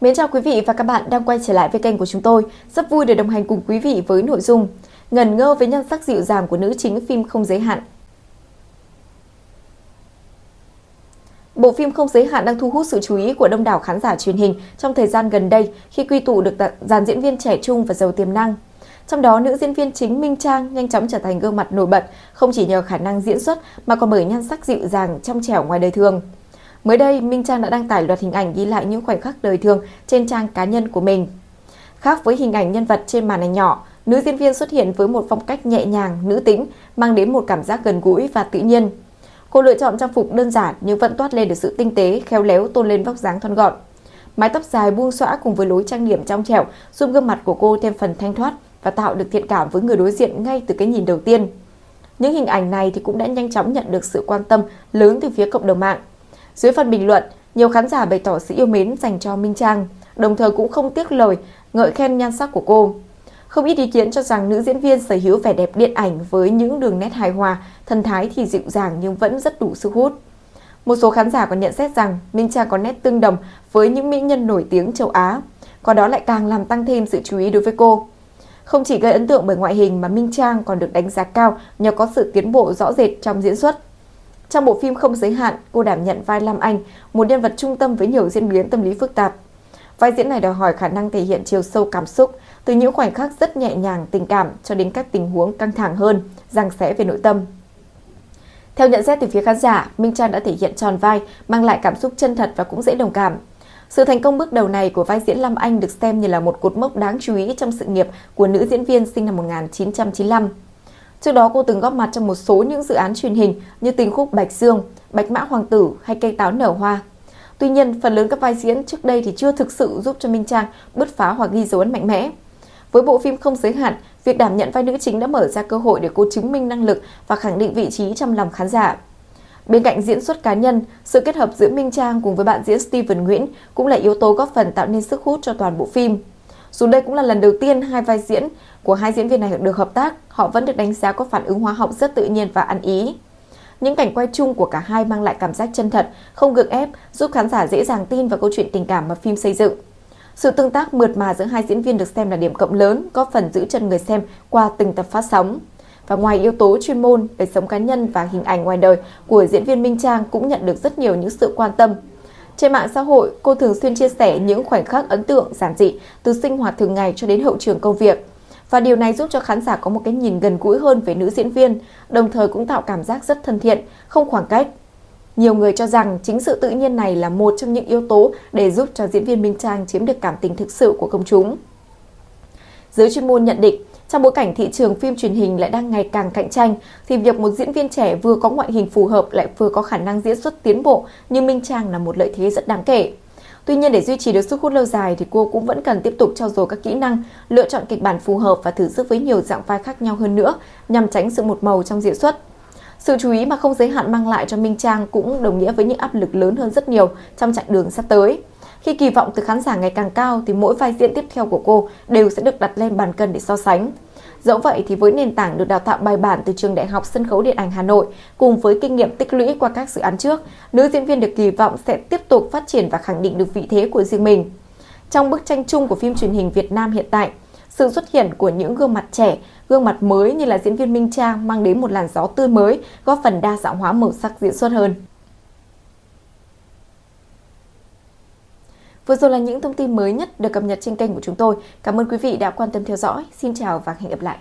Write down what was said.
Mến chào quý vị và các bạn đang quay trở lại với kênh của chúng tôi. Rất vui được đồng hành cùng quý vị với nội dung ngẩn ngơ với nhan sắc dịu dàng của nữ chính phim Không Giới Hạn. Bộ phim Không Giới Hạn đang thu hút sự chú ý của đông đảo khán giả truyền hình trong thời gian gần đây khi quy tụ được dàn diễn viên trẻ trung và giàu tiềm năng. Trong đó, nữ diễn viên chính Minh Trang nhanh chóng trở thành gương mặt nổi bật không chỉ nhờ khả năng diễn xuất mà còn bởi nhan sắc dịu dàng trong trẻo ngoài đời thường. Mới đây, Minh Trang đã đăng tải loạt hình ảnh ghi lại những khoảnh khắc đời thường trên trang cá nhân của mình. Khác với hình ảnh nhân vật trên màn ảnh nhỏ, nữ diễn viên xuất hiện với một phong cách nhẹ nhàng, nữ tính, mang đến một cảm giác gần gũi và tự nhiên. Cô lựa chọn trang phục đơn giản nhưng vẫn toát lên được sự tinh tế, khéo léo tôn lên vóc dáng thon gọn. Mái tóc dài buông xõa cùng với lối trang điểm trong trẻo giúp gương mặt của cô thêm phần thanh thoát và tạo được thiện cảm với người đối diện ngay từ cái nhìn đầu tiên. Những hình ảnh này thì cũng đã nhanh chóng nhận được sự quan tâm lớn từ phía cộng đồng mạng. Dưới phần bình luận, nhiều khán giả bày tỏ sự yêu mến dành cho Minh Trang, đồng thời cũng không tiếc lời ngợi khen nhan sắc của cô. Không ít ý kiến cho rằng nữ diễn viên sở hữu vẻ đẹp điện ảnh với những đường nét hài hòa, thần thái thì dịu dàng nhưng vẫn rất đủ sức hút. Một số khán giả còn nhận xét rằng Minh Trang có nét tương đồng với những mỹ nhân nổi tiếng châu Á, qua đó lại càng làm tăng thêm sự chú ý đối với cô. Không chỉ gây ấn tượng bởi ngoại hình mà Minh Trang còn được đánh giá cao nhờ có sự tiến bộ rõ rệt trong diễn xuất. Trong bộ phim Không Giới Hạn, cô đảm nhận vai Lam Anh, một nhân vật trung tâm với nhiều diễn biến tâm lý phức tạp. Vai diễn này đòi hỏi khả năng thể hiện chiều sâu cảm xúc, từ những khoảnh khắc rất nhẹ nhàng tình cảm cho đến các tình huống căng thẳng hơn, giằng xé về nội tâm. Theo nhận xét từ phía khán giả, Minh Trang đã thể hiện tròn vai, mang lại cảm xúc chân thật và cũng dễ đồng cảm. Sự thành công bước đầu này của vai diễn Lam Anh được xem như là một cột mốc đáng chú ý trong sự nghiệp của nữ diễn viên sinh năm 1995. Trước đó cô từng góp mặt trong một số những dự án truyền hình như Tình khúc Bạch Dương, Bạch Mã Hoàng tử hay Cây táo nở hoa. Tuy nhiên, phần lớn các vai diễn trước đây thì chưa thực sự giúp cho Minh Trang bứt phá hoặc ghi dấu ấn mạnh mẽ. Với bộ phim Không Giới Hạn, việc đảm nhận vai nữ chính đã mở ra cơ hội để cô chứng minh năng lực và khẳng định vị trí trong lòng khán giả. Bên cạnh diễn xuất cá nhân, sự kết hợp giữa Minh Trang cùng với bạn diễn Steven Nguyễn cũng là yếu tố góp phần tạo nên sức hút cho toàn bộ phim. Dù đây cũng là lần đầu tiên hai vai diễn của hai diễn viên này được hợp tác, họ vẫn được đánh giá có phản ứng hóa học rất tự nhiên và ăn ý. Những cảnh quay chung của cả hai mang lại cảm giác chân thật, không gượng ép, giúp khán giả dễ dàng tin vào câu chuyện tình cảm mà phim xây dựng. Sự tương tác mượt mà giữa hai diễn viên được xem là điểm cộng lớn, góp phần giữ chân người xem qua từng tập phát sóng. Và ngoài yếu tố chuyên môn, đời sống cá nhân và hình ảnh ngoài đời của diễn viên Minh Trang cũng nhận được rất nhiều những sự quan tâm. Trên mạng xã hội, cô thường xuyên chia sẻ những khoảnh khắc ấn tượng giản dị từ sinh hoạt thường ngày cho đến hậu trường công việc. Và điều này giúp cho khán giả có một cái nhìn gần gũi hơn về nữ diễn viên, đồng thời cũng tạo cảm giác rất thân thiện, không khoảng cách. Nhiều người cho rằng chính sự tự nhiên này là một trong những yếu tố để giúp cho diễn viên Minh Trang chiếm được cảm tình thực sự của công chúng. Giới chuyên môn nhận định, trong bối cảnh thị trường phim truyền hình lại đang ngày càng cạnh tranh, thì việc một diễn viên trẻ vừa có ngoại hình phù hợp lại vừa có khả năng diễn xuất tiến bộ như Minh Trang là một lợi thế rất đáng kể. Tuy nhiên, để duy trì được sức hút lâu dài thì cô cũng vẫn cần tiếp tục trau dồi các kỹ năng, lựa chọn kịch bản phù hợp và thử sức với nhiều dạng vai khác nhau hơn nữa nhằm tránh sự một màu trong diễn xuất. Sự chú ý mà Không Giới Hạn mang lại cho Minh Trang cũng đồng nghĩa với những áp lực lớn hơn rất nhiều trong chặng đường sắp tới. Khi kỳ vọng từ khán giả ngày càng cao thì mỗi vai diễn tiếp theo của cô đều sẽ được đặt lên bàn cân để so sánh. Dẫu vậy thì với nền tảng được đào tạo bài bản từ trường Đại học Sân khấu Điện ảnh Hà Nội cùng với kinh nghiệm tích lũy qua các dự án trước, nữ diễn viên được kỳ vọng sẽ tiếp tục phát triển và khẳng định được vị thế của riêng mình. Trong bức tranh chung của phim truyền hình Việt Nam hiện tại, sự xuất hiện của những gương mặt trẻ, gương mặt mới như là diễn viên Minh Trang mang đến một làn gió tươi mới, góp phần đa dạng hóa màu sắc diễn xuất hơn. Vừa rồi là những thông tin mới nhất được cập nhật trên kênh của chúng tôi. Cảm ơn quý vị đã quan tâm theo dõi. Xin chào và hẹn gặp lại.